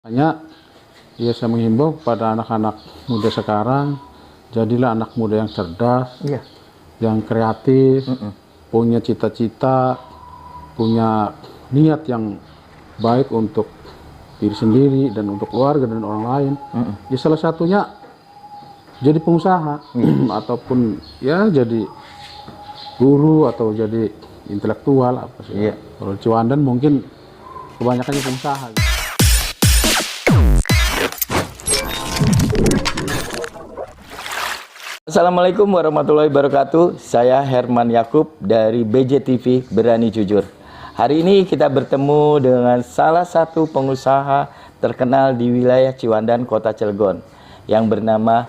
Hanya ya saya menghimbau pada anak-anak muda sekarang, jadilah anak muda yang cerdas, yang kreatif, punya cita-cita, punya niat yang baik untuk diri sendiri dan untuk keluarga dan orang lain. Ya salah satunya jadi pengusaha ataupun ya jadi guru atau jadi intelektual apa sih. Kalau di Ciwandan mungkin kebanyakannya pengusaha. Assalamualaikum warahmatullahi wabarakatuh. Saya Herman Yakub dari BJTV Berani Jujur. Hari ini kita bertemu dengan salah satu pengusaha terkenal di wilayah Ciwandan, Kota Cilegon, yang bernama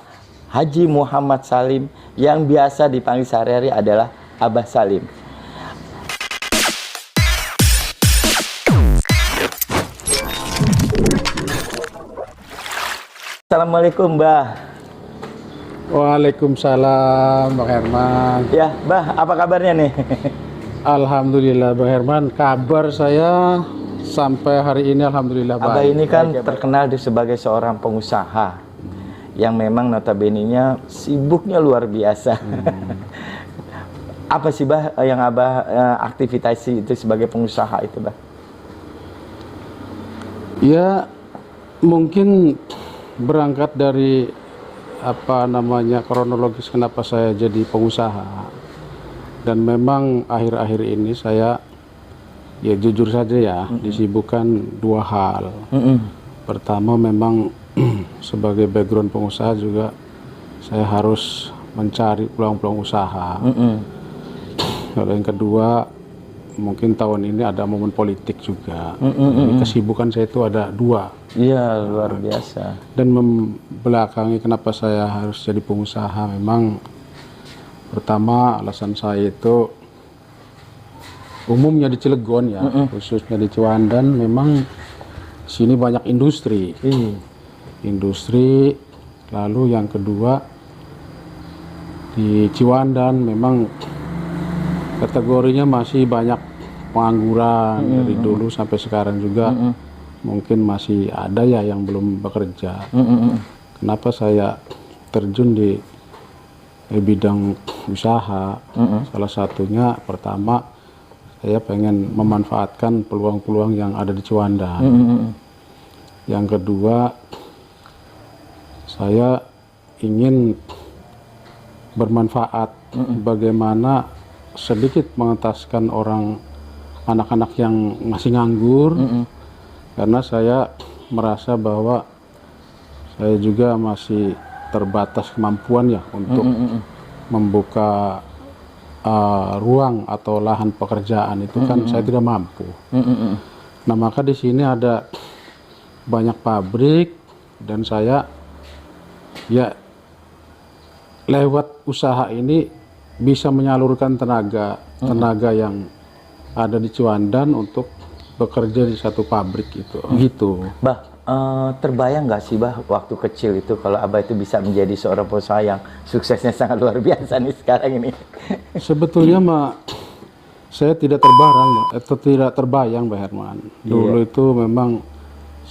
Haji Muhammad Salim, yang biasa dipanggil sehari-hari adalah Abah Salim. Assalamualaikum, Mbah. Waalaikumsalam Bang Herman. Ya, Mbah, apa kabarnya nih? Alhamdulillah Bang Herman, kabar saya sampai hari ini alhamdulillah baik. Abah ini kan terkenal sebagai seorang pengusaha yang memang notabene-nya sibuknya luar biasa. Apa sih, Bah, yang Abah aktivitas itu sebagai pengusaha itu, Bah? Ya, mungkin berangkat dari kronologis kenapa saya jadi pengusaha. Dan memang akhir-akhir ini saya ya jujur saja ya disibukkan dua hal. Pertama memang sebagai background pengusaha juga saya harus mencari peluang-peluang usaha. Lalu yang kedua mungkin tahun ini ada momen politik juga. Jadi kesibukan saya itu ada dua. Iya, luar biasa. Dan membelakangi kenapa saya harus jadi pengusaha, memang pertama alasan saya itu umumnya di Cilegon ya, khususnya di Ciwandan, memang sini banyak industri. Industri, lalu yang kedua di Ciwandan memang kategorinya masih banyak pengangguran dari dulu sampai sekarang juga. Mungkin masih ada ya yang belum bekerja. Kenapa saya terjun di bidang usaha? Salah satunya pertama saya pengen memanfaatkan peluang-peluang yang ada di Ciwandan. Yang kedua saya ingin bermanfaat bagaimana sedikit mengentaskan anak-anak yang masih nganggur. Karena saya merasa bahwa saya juga masih terbatas kemampuan ya untuk membuka ruang atau lahan pekerjaan itu kan saya tidak mampu. Nah maka di sini ada banyak pabrik dan saya ya lewat usaha ini bisa menyalurkan tenaga yang ada di Ciwandan untuk bekerja di satu pabrik itu. Gitu. Bah, terbayang nggak sih, Bah, waktu kecil itu kalau Abah itu bisa menjadi seorang pengusaha yang suksesnya sangat luar biasa nih sekarang ini? Sebetulnya saya tidak terbayang, Mbak Herman. Dulu itu memang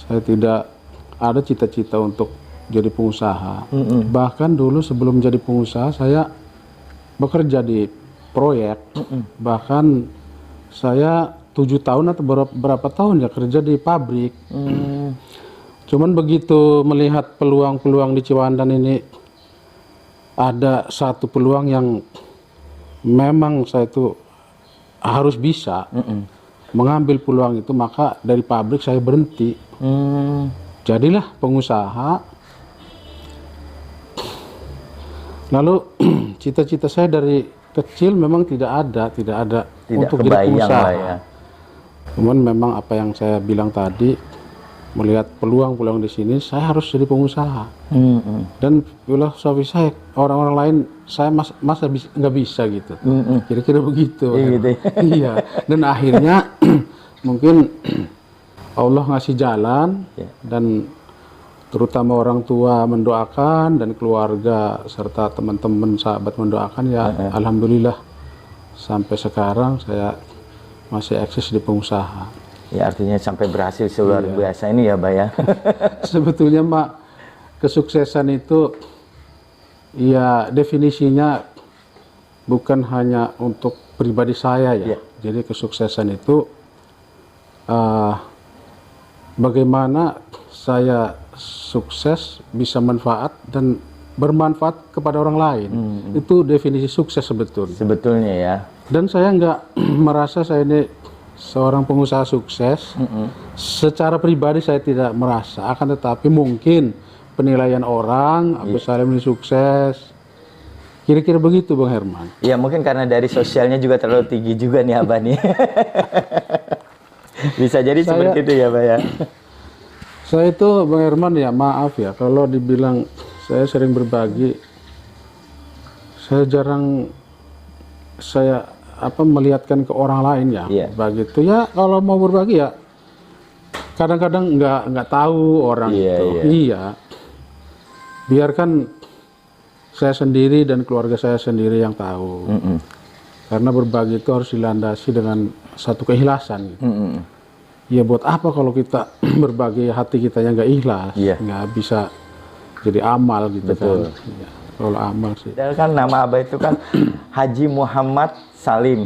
saya tidak ada cita-cita untuk jadi pengusaha. Bahkan dulu sebelum jadi pengusaha saya bekerja di proyek. Bahkan saya 7 tahun atau berapa tahun ya kerja di pabrik. Cuman begitu melihat peluang-peluang di Ciwandan ini, ada satu peluang yang memang saya itu harus bisa mengambil peluang itu, maka dari pabrik saya berhenti. Jadilah pengusaha. Lalu cita-cita saya dari kecil memang tidak ada untuk jadi pengusaha. Ya. Cuman memang apa yang saya bilang tadi, melihat peluang-peluang di sini, saya harus jadi pengusaha. Dan filosofi saya, orang-orang lain saya masa nggak bisa gitu. Kira-kira begitu. Iya. Dan akhirnya mungkin Allah ngasih jalan dan terutama orang tua mendoakan dan keluarga serta teman-teman sahabat mendoakan ya. Alhamdulillah sampai sekarang saya masih eksis di pengusaha. Ya artinya sampai berhasil luar biasa ini ya, Bah ya. Sebetulnya Mak, kesuksesan itu ya definisinya bukan hanya untuk pribadi saya ya. Jadi kesuksesan itu bagaimana saya sukses bisa manfaat dan bermanfaat kepada orang lain. Itu definisi sukses sebetulnya. Sebetulnya ya. Dan saya nggak merasa saya ini seorang pengusaha sukses. Secara pribadi saya tidak merasa, akan tetapi mungkin penilaian orang Agus Salim ini sukses. Kira-kira begitu Bang Herman. Ya mungkin karena dari sosialnya juga terlalu tinggi juga nih Abah nih. Bisa jadi seperti itu ya Pak ya. Saya itu Bang Herman ya, maaf ya kalau dibilang saya sering berbagi, saya jarang melihatkan ke orang lain ya. Begitu ya, kalau mau berbagi ya kadang-kadang nggak tahu orang itu. Iya. Biarkan saya sendiri dan keluarga saya sendiri yang tahu. Karena berbagi itu harus dilandasi dengan satu keikhlasan. Ya buat apa kalau kita berbagi hati kita yang nggak ikhlas, nggak bisa jadi amal gitu. Betul. Kan. Ya, kalau amal sih. Padahal kan nama Abah itu kan Haji Muhammad Salim.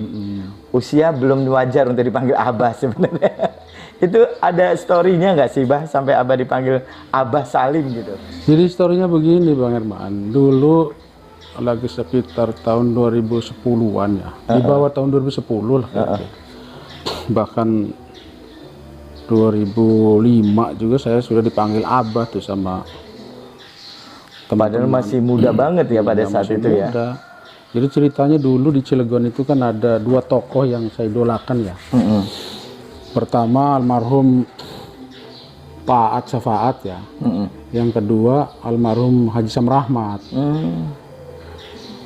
Usia belum wajar untuk dipanggil Abah sebenarnya. Itu ada story-nya nggak sih Bah sampai Abah dipanggil Abah Salim gitu? Jadi story-nya begini Bang Herman. Dulu lagi sekitar tahun 2010-an ya. Di bawah tahun 2010 lah. Bahkan 2005 juga saya sudah dipanggil Abah tuh sama padahal masih muda banget ya pada saat itu ya. Jadi ceritanya dulu di Cilegon itu kan ada dua tokoh yang saya idolakan ya. Pertama almarhum Pak Aat Syafaat ya. Yang kedua almarhum Haji Sam Rahmat.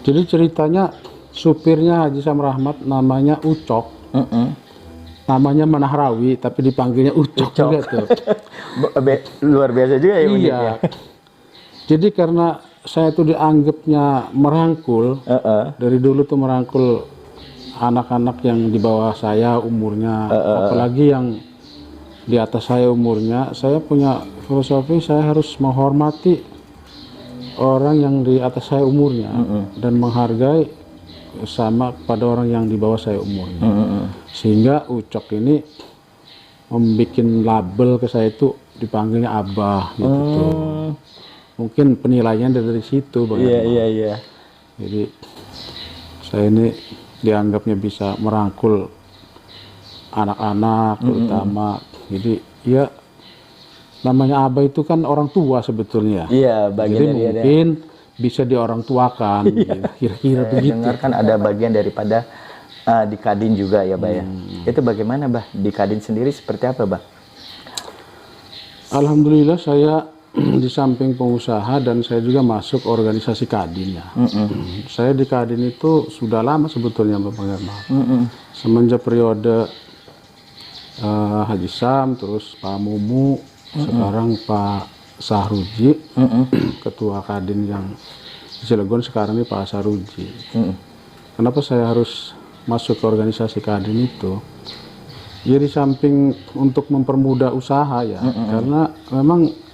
Jadi ceritanya supirnya Haji Sam Rahmat namanya Ucok. Namanya Manahrawi tapi dipanggilnya Ucok juga tuh. Luar biasa juga ya. Iya. Jadi karena saya tuh dianggapnya merangkul, dari dulu tuh merangkul anak-anak yang di bawah saya umurnya, apalagi yang di atas saya umurnya, saya punya filosofi saya harus menghormati orang yang di atas saya umurnya dan menghargai sama kepada orang yang di bawah saya umurnya. Sehingga Ucok ini membuat label ke saya itu dipanggilnya Abah gitu tuh. Mungkin penilaiannya dari situ Bang. Iya. Jadi saya ini dianggapnya bisa merangkul anak-anak terutama. Jadi ya namanya Abah itu kan orang tua sebetulnya. Iya, bagian jadi mungkin bisa di orang tuakan. Kira-kira begitu. Dengar kan ada bagian daripada di Kadin juga ya Bah ya. Itu bagaimana Bah? Di Kadin sendiri seperti apa Bah? Alhamdulillah saya di samping pengusaha dan saya juga masuk organisasi Kadin ya. Saya di Kadin itu sudah lama sebetulnya Bapak Herman. Semenjak periode Haji Sam, terus Pak Mumu, sekarang Pak Sahruji, ketua Kadin yang di Cilegon sekarang ini Pak Sahruji. Kenapa saya harus masuk ke organisasi Kadin itu? Ya di samping untuk mempermudah usaha ya, karena memang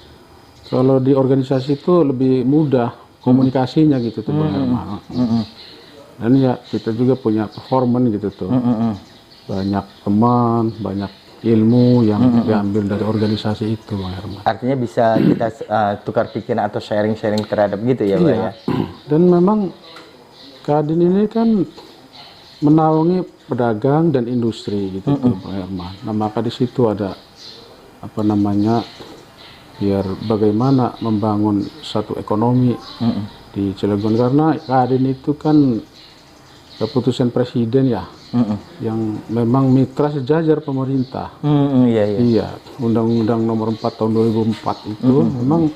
kalau di organisasi itu lebih mudah komunikasinya gitu tuh Bang Herman. Dan ya kita juga punya performan gitu tuh. Banyak teman, banyak ilmu yang diambil dari organisasi itu Bang Herman. Artinya bisa kita tukar pikiran atau sharing-sharing terhadap gitu ya Bang ya. Dan memang Kadin ini kan menaungi pedagang dan industri gitu tuh Bang Herman. Nah maka di situ ada biar bagaimana membangun satu ekonomi di Cilegon, karena Kadin itu kan keputusan presiden ya, yang memang mitra sejajar pemerintah. Iya, Undang-Undang Nomor 4 tahun 2004 itu memang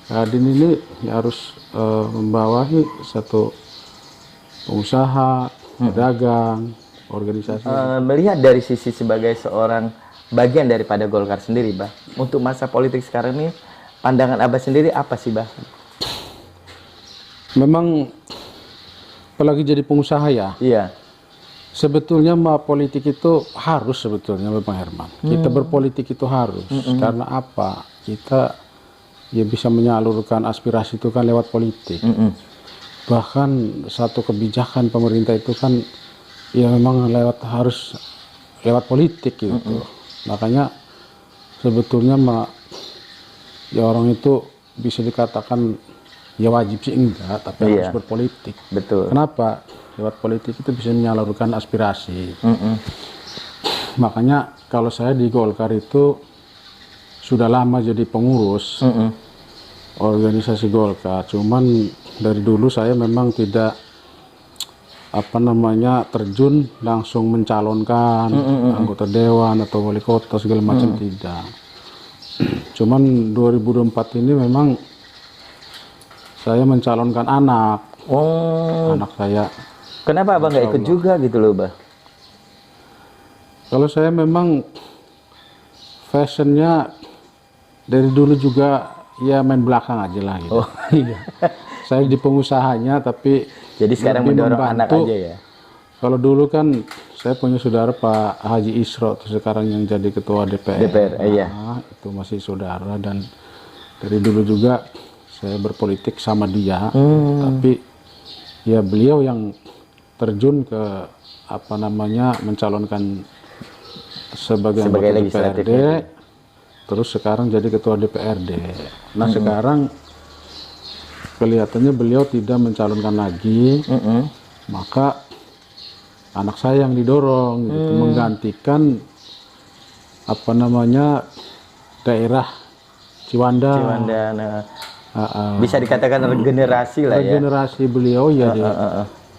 Kadin ini ya harus membawahi satu pengusaha, pedagang, organisasi. Melihat dari sisi sebagai seorang bagian daripada Golkar sendiri, Bah. Untuk masa politik sekarang ini, pandangan Abah sendiri apa sih, Bah? Memang apalagi jadi pengusaha ya. Iya. Sebetulnya mah politik itu harus sebetulnya Bang Herman. Kita berpolitik itu harus. Karena apa? Kita ya bisa menyalurkan aspirasi itu kan lewat politik. Bahkan satu kebijakan pemerintah itu kan ya memang harus lewat politik gitu. Makanya sebetulnya mah ya orang itu bisa dikatakan ya wajib sih enggak, tapi harus berpolitik. Betul. Kenapa? Lewat politik itu bisa menyalurkan aspirasi. Makanya kalau saya di Golkar itu sudah lama jadi pengurus organisasi Golkar. Cuman dari dulu saya memang tidak terjun langsung mencalonkan anggota dewan atau wali kota segala macam, tidak. Cuman 2024 ini memang saya mencalonkan anak saya. Kenapa Abang nggak ikut juga gitu loh, Bah? Kalau saya memang fashionnya dari dulu juga ya main belakang aja lah gitu. Iya. Saya di pengusahanya, tapi jadi sekarang mendorong anak aja ya. Kalau dulu kan saya punya saudara Pak Haji Isro, sekarang yang jadi ketua DPR. Iya. Itu masih saudara, dan dari dulu juga saya berpolitik sama dia. Tapi ya beliau yang terjun ke mencalonkan sebagai anggota DPRD, terus sekarang jadi ketua DPRD. Nah sekarang kelihatannya beliau tidak mencalonkan lagi, maka anak saya yang didorong gitu, menggantikan daerah Ciwandan. Bisa dikatakan regenerasi lah ya. Regenerasi beliau ya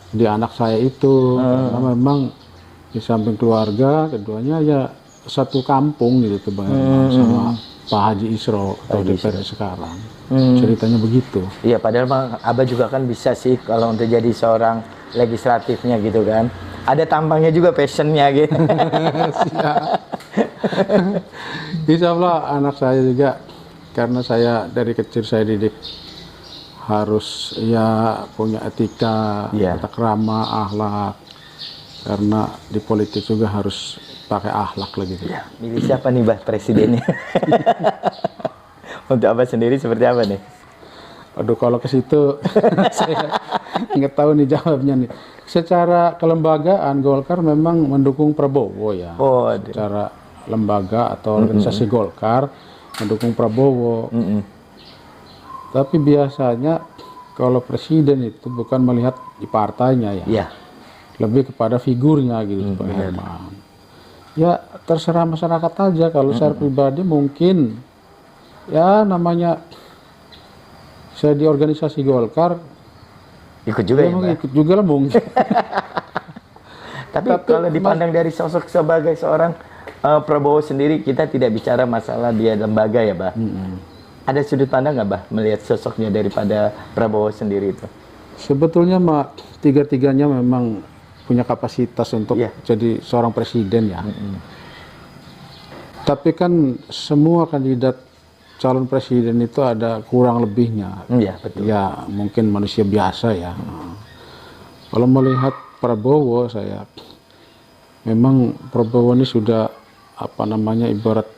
di anak saya itu, karena memang di samping keluarga, keduanya ya satu kampung gitu Bang, sama Pak Haji Isro atau DPR sekarang. Ceritanya begitu. Iya, padahal Bang Abah juga kan bisa sih kalau untuk jadi seorang legislatifnya gitu kan. Ada tampangnya juga, passionnya gitu. Insya Allah anak saya juga, karena saya dari kecil saya didik harus ya punya etika, tata krama, akhlak. Karena di politik juga harus pakai akhlak lagi gitu. Ya, milih siapa nih Bah presidennya? Untuk Abah sendiri seperti apa nih? Aduh, kalau ke situ saya nggak tahu nih jawabnya nih. Secara kelembagaan Golkar memang mendukung Prabowo ya. Secara lembaga atau organisasi Golkar mendukung Prabowo. Tapi biasanya kalau presiden itu bukan melihat di partainya ya. Lebih kepada figurnya gitu Pak Herman. Ya terserah masyarakat aja. Kalau saya pribadi mungkin ya namanya saya di organisasi Golkar ikut juga ya, ikut juga lah mungkin. Tapi kalau dipandang dari sosok sebagai seorang Prabowo sendiri, kita tidak bicara masalah dia lembaga ya Bah. Ada sudut pandang nggak Bah melihat sosoknya daripada Prabowo sendiri itu? Sebetulnya tiga-tiganya memang punya kapasitas untuk jadi seorang presiden ya. Tapi kan semua kandidat calon presiden itu ada kurang lebihnya. Iya, betul. Ya mungkin manusia biasa ya. Kalau melihat Prabowo, saya memang Prabowo ini sudah ibarat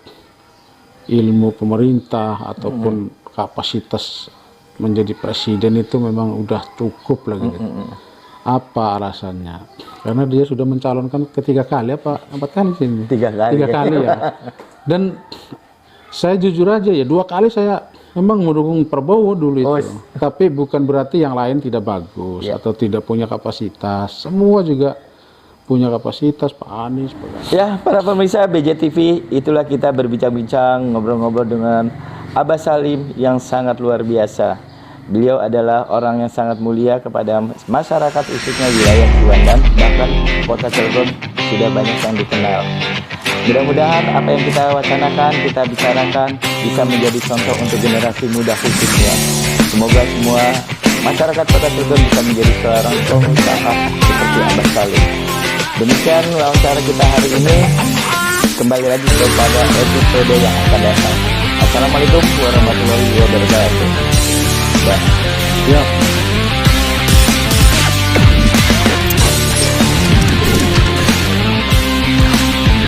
ilmu pemerintah ataupun kapasitas menjadi presiden itu memang udah cukup lagi. Apa alasannya? Karena dia sudah mencalonkan ketiga kali apa 4 kali sih? 3 kali. 3 kali ya. Dan saya jujur aja ya, 2 kali saya memang mendukung Prabowo dulu itu. Tapi bukan berarti yang lain tidak bagus atau tidak punya kapasitas. Semua juga punya kapasitas, Pak Anies. Ya, para pemirsa BJTV, itulah kita berbincang-bincang, ngobrol-ngobrol dengan Abah Salim yang sangat luar biasa. Beliau adalah orang yang sangat mulia kepada masyarakat, khususnya wilayah Ciwandan, bahkan kota Cilegon sudah banyak yang dikenal. Mudah-mudahan apa yang kita wacanakan, kita bicarakan, bisa menjadi contoh untuk generasi muda khususnya. Semoga semua masyarakat kota Cilegon bisa menjadi seorang pengusaha seperti Abah Salim. Demikian wawancara kita hari ini. Kembali lagi kepada episode yang akan datang. Assalamualaikum warahmatullahi wabarakatuh. Ya.